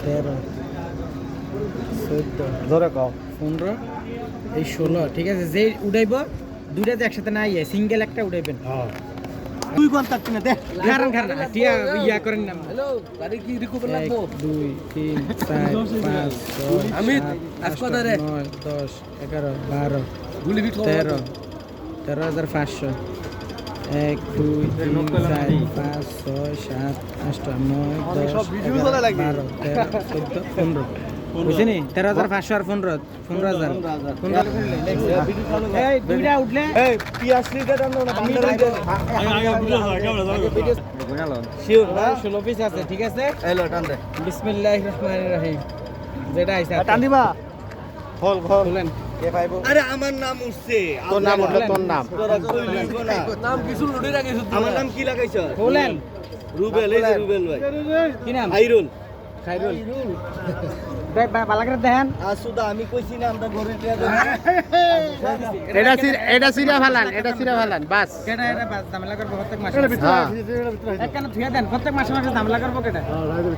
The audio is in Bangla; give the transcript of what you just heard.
13 14 জোরে কও 15 এই 16 ঠিক আছে যে উড়াইব দুইটাতে একসাথে না ইয়ে সিঙ্গেল একটা উড়াইবেন তুই কোন তাকতি না দে খারান খারান টিয়া ইয়া করেন না হ্যালো গাড়ি কি রিকভার 1 লাগবো 2 3 4 5 6 अमित, 7 अस्पताल है। 9 10 11 12 গুলি বিট 13 13,500 1 2 3 4 5 6 7 8 9 10 সব ভিডিও চলে লাগে। 12 13 14 15 বুঝছিনি 13,500 আর 15,000 এই দুইটা উঠলে এই পিয়াস লিটার দাম না আমি শিওর না 16 পিস আছে ঠিক আছে এলো টান দে বিসমিল্লাহির রহমানির রহিম যেটা আইছে টান দিবা খোল খোল খুলেন কে পাইবো আরে আমার নাম উঠছে তোর নাম হলো তোর নাম তোরা কইলি না নাম কিছু লুডি রাখিস আমার নাম কি লাগাইছ খুলেন রুবেল এই যে রুবেল ভাই কি নাম আইরুল খাইরুল দেখ বালা করে দেখেন আসুদা আমি কইছি না আমরা ঘরে এটা সিরা ফালান বাস কেডা এটা ঝামেলা করবো প্রত্যেক মাসে একখানে ধুয়ে দেন প্রত্যেক মাসে মাসে ঝামেলা করবো কেডা